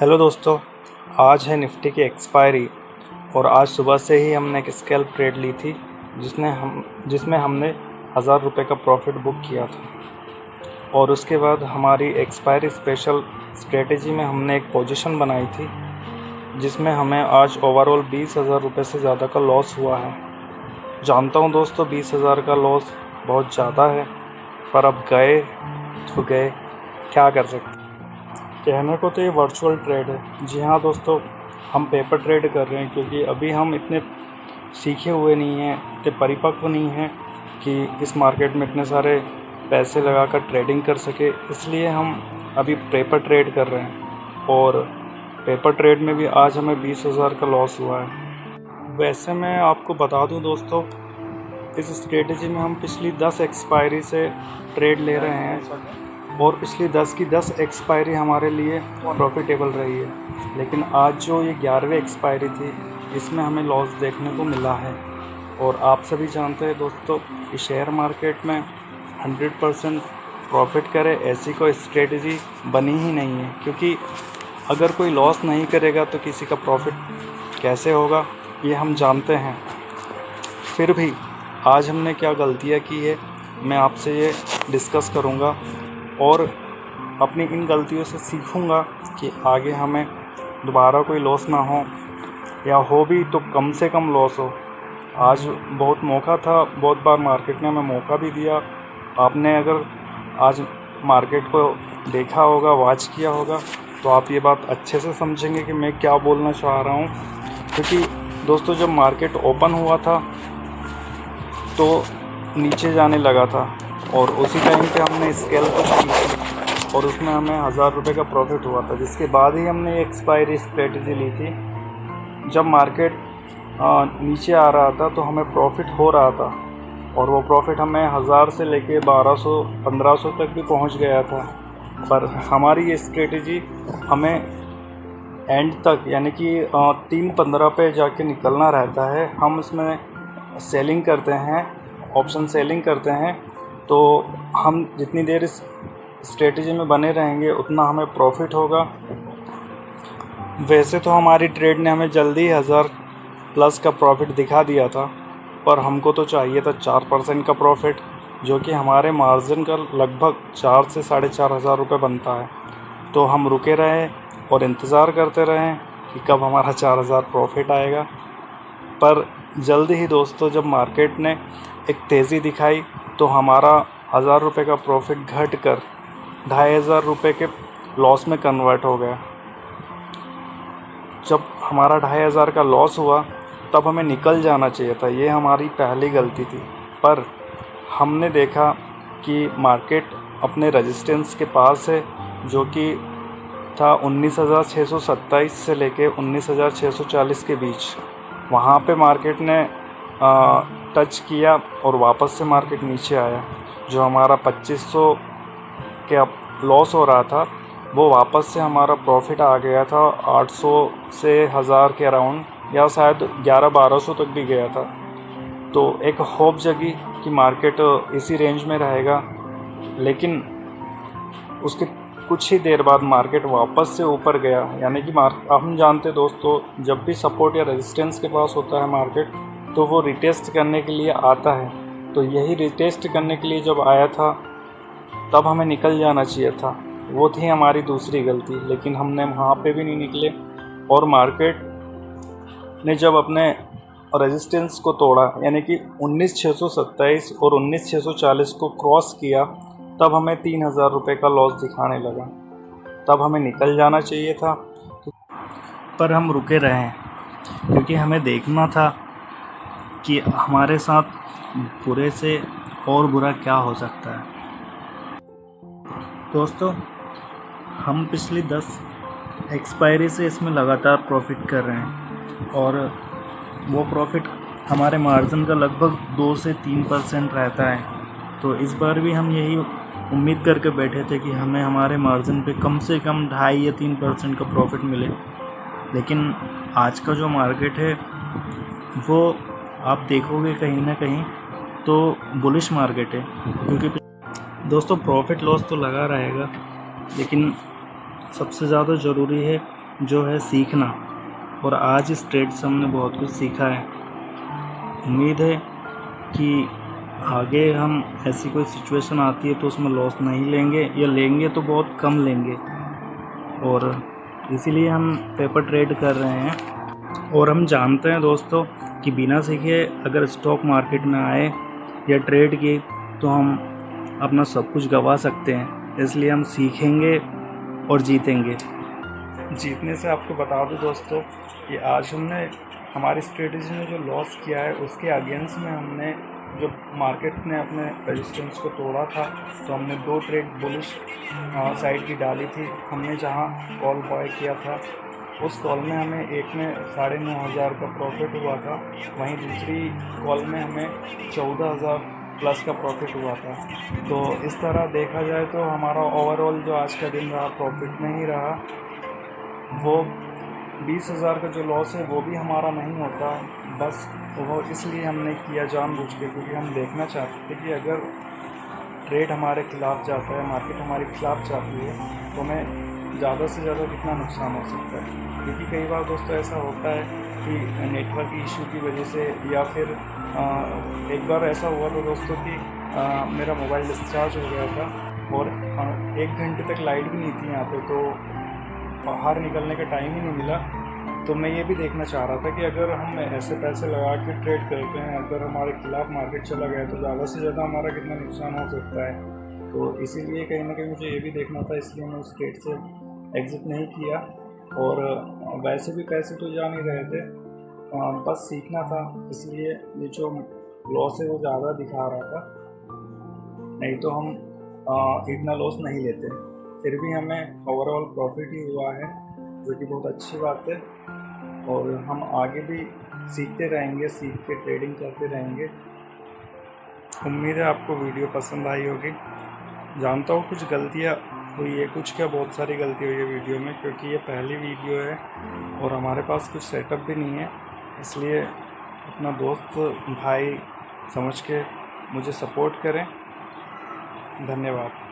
Hello दोस्तों, आज है निफ्टी की एक्सपायरी और आज सुबह से ही हमने एक स्कैल्प ट्रेड ली थी जिसमें हमने 1000 रुपये का प्रॉफिट बुक किया था। और उसके बाद हमारी एक्सपायरी स्पेशल स्ट्रेटेजी में हमने एक पोजीशन बनाई थी जिसमें हमें आज ओवरऑल 20,000 रुपये से ज़्यादा का लॉस हुआ है। जानता हूँ दोस्तों, 20,000 का लॉस बहुत ज़्यादा है, पर अब गए तो गए, क्या कर सकते। कहने को तो ये वर्चुअल ट्रेड है। जी हाँ दोस्तों, हम पेपर ट्रेड कर रहे हैं क्योंकि अभी हम इतने सीखे हुए नहीं हैं, इतने परिपक्व नहीं हैं कि इस मार्केट में इतने सारे पैसे लगाकर ट्रेडिंग कर सके। इसलिए हम अभी पेपर ट्रेड कर रहे हैं और पेपर ट्रेड में भी आज हमें 20,000 का लॉस हुआ है। वैसे मैं आपको बता दूं दोस्तों, इस स्ट्रेटजी में हम पिछली 10 एक्सपायरी से ट्रेड ले रहे हैं और पिछली 10 की 10 एक्सपायरी हमारे लिए प्रॉफिटेबल रही है। लेकिन आज जो ये 11वीं एक्सपायरी थी, इसमें हमें लॉस देखने को मिला है। और आप सभी जानते हैं दोस्तों कि शेयर मार्केट में 100% प्रॉफिट करे ऐसी कोई स्ट्रेटजी बनी ही नहीं है, क्योंकि अगर कोई लॉस नहीं करेगा तो किसी का प्रॉफिट कैसे होगा, ये हम जानते हैं। फिर भी आज हमने क्या गलतियाँ की है, मैं आपसे ये डिस्कस करूँगा और अपनी इन गलतियों से सीखूंगा कि आगे हमें दोबारा कोई लॉस ना हो, या हो भी तो कम से कम लॉस हो। आज बहुत मौका था, बहुत बार मार्केट ने हमें मौका भी दिया। आपने अगर आज मार्केट को देखा होगा, वॉच किया होगा, तो आप ये बात अच्छे से समझेंगे कि मैं क्या बोलना चाह रहा हूँ। क्योंकि दोस्तों, जब मार्केट ओपन हुआ था तो नीचे जाने लगा था और उसी टाइम पे हमने स्कैल्प की थी और उसमें हमें 1000 रुपये का प्रॉफिट हुआ था, जिसके बाद ही हमने एक्सपायरी स्ट्रेटजी ली थी। जब मार्केट नीचे आ रहा था तो हमें प्रॉफिट हो रहा था और वो प्रॉफिट हमें 1000 से लेके 1200-1500 तक भी पहुंच गया था। पर हमारी ये स्ट्रेटजी हमें एंड तक, यानी कि 3:15 पे जाके निकलना रहता है। हम इसमें सेलिंग करते हैं, ऑप्शन सेलिंग करते हैं, तो हम जितनी देर इस स्ट्रेटजी में बने रहेंगे उतना हमें प्रॉफिट होगा। वैसे तो हमारी ट्रेड ने हमें जल्दी 1000 प्लस का प्रॉफिट दिखा दिया था, पर हमको तो चाहिए था 4% का प्रॉफिट, जो कि हमारे मार्जिन का लगभग 4 से 4,500 रुपये बनता है। तो हम रुके रहे और इंतज़ार करते रहे कि कब हमारा 4,000 प्रॉफिट आएगा। पर जल्दी ही दोस्तों, जब मार्केट ने एक तेज़ी दिखाई तो हमारा 1000 रुपये का प्रॉफिट घट कर 2,500 रुपये के लॉस में कन्वर्ट हो गया। जब हमारा 2,500 का लॉस हुआ तब हमें निकल जाना चाहिए था, ये हमारी पहली गलती थी। पर हमने देखा कि मार्केट अपने रेजिस्टेंस के पास है, जो कि था 19,627 से लेके 19,640 के बीच। वहाँ पे मार्केट ने टच किया और वापस से मार्केट नीचे आया। जो हमारा 2500 के लॉस हो रहा था, वो वापस से हमारा प्रॉफिट आ गया था 800 से 1000 के अराउंड, या शायद 1100-1200 तक भी गया था। तो एक होप जगी कि मार्केट इसी रेंज में रहेगा, लेकिन उसके कुछ ही देर बाद मार्केट वापस से ऊपर गया। यानी कि हम जानते दोस्तों, जब भी सपोर्ट या रेजिस्टेंस के पास होता है मार्केट, तो वो रिटेस्ट करने के लिए आता है। तो यही रिटेस्ट करने के लिए जब आया था तब हमें निकल जाना चाहिए था। वो थी हमारी दूसरी गलती, लेकिन हमने वहाँ पे भी नहीं निकले और मार्केट ने जब अपने रेजिस्टेंस को तोड़ा, यानी कि 19,627 और 19,640 को क्रॉस किया, तब हमें 3,000 रुपये का लॉस दिखाने लगा। तब हमें निकल जाना चाहिए था, पर हम रुके रहे क्योंकि हमें देखना था कि हमारे साथ बुरे से और बुरा क्या हो सकता है। दोस्तों, हम पिछली 10 एक्सपायरी से इसमें लगातार प्रॉफिट कर रहे हैं और वो प्रॉफिट हमारे मार्जिन का लगभग 2 से 3% रहता है। तो इस बार भी हम यही उम्मीद करके बैठे थे कि हमें हमारे मार्जिन पे कम से कम 2.5 या 3% का प्रॉफिट मिले। लेकिन आज का जो मार्केट है वो आप देखोगे कहीं ना कहीं तो बुलिश मार्केट है। क्योंकि दोस्तों, प्रॉफिट लॉस तो लगा रहेगा, लेकिन सबसे ज़्यादा ज़रूरी है जो है सीखना, और आज इस ट्रेड से हमने बहुत कुछ सीखा है। उम्मीद है कि आगे हम ऐसी कोई सिचुएशन आती है तो उसमें लॉस नहीं लेंगे, या लेंगे तो बहुत कम लेंगे, और इसीलिए हम पेपर ट्रेड कर रहे हैं। और हम जानते हैं दोस्तों कि बिना सीखे अगर स्टॉक मार्केट में आए या ट्रेड की तो हम अपना सब कुछ गंवा सकते हैं। इसलिए हम सीखेंगे और जीतेंगे। जीतने से आपको बता दूं दोस्तों कि आज हमने हमारी स्ट्रेटजी में जो लॉस किया है उसके अगेंस्ट में हमने जो मार्केट ने अपने रेजिस्टेंस को तोड़ा था, तो हमने 2 ट्रेड बुलिश साइड की डाली थी। हमने जहां कॉल बाय किया था उस कॉल में हमें एक में 9,500 का प्रॉफिट हुआ था, वहीं दूसरी कॉल में हमें 14,000 प्लस का प्रॉफिट हुआ था। तो इस तरह देखा जाए तो हमारा ओवरऑल जो आज का दिन रहा प्रॉफिट में ही रहा। वो 20,000 का जो लॉस है वो भी हमारा नहीं होता, बस वो इसलिए हमने किया जानबूझ के, क्योंकि हम देखना चाहते थे कि अगर ट्रेड हमारे खिलाफ़ जाता है, मार्केट हमारे खिलाफ़ जाती है, तो हमें ज़्यादा से ज़्यादा कितना नुकसान हो सकता है। क्योंकि कई बार दोस्तों ऐसा होता है कि नेटवर्क इशू की वजह से, या फिर एक बार ऐसा हुआ था दोस्तों कि मेरा मोबाइल डिस्चार्ज हो गया था और 1 घंटे तक लाइट भी नहीं थी यहाँ पे, तो बाहर निकलने का टाइम ही नहीं मिला। तो मैं ये भी देखना चाह रहा था कि अगर हम ऐसे पैसे लगा के ट्रेड करते हैं, अगर हमारे खिलाफ़ मार्केट चला गया तो ज़्यादा से ज़्यादा हमारा कितना नुकसान हो सकता है। तो इसीलिए कहीं ना कहीं मुझे ये भी देखना था, इसलिए मैं उस ट्रेड से एग्ज़िट नहीं किया। और वैसे भी पैसे तो जा नहीं रहे थे, बस सीखना था, इसलिए ये जो लॉस है वो ज़्यादा दिखा रहा था, नहीं तो हम इतना लॉस नहीं लेते। फिर भी हमें ओवरऑल प्रॉफिट ही हुआ है, जो कि बहुत अच्छी बात है। और हम आगे भी सीखते रहेंगे, सीख के ट्रेडिंग करते रहेंगे। उम्मीद है आपको वीडियो पसंद आई होगी। जानता हूँ कुछ गलतियाँ हुई है, कुछ क्या बहुत सारी गलती हुई है वीडियो में, क्योंकि ये पहली वीडियो है और हमारे पास कुछ सेटअप भी नहीं है। इसलिए अपना दोस्त भाई समझ के मुझे सपोर्ट करें। धन्यवाद।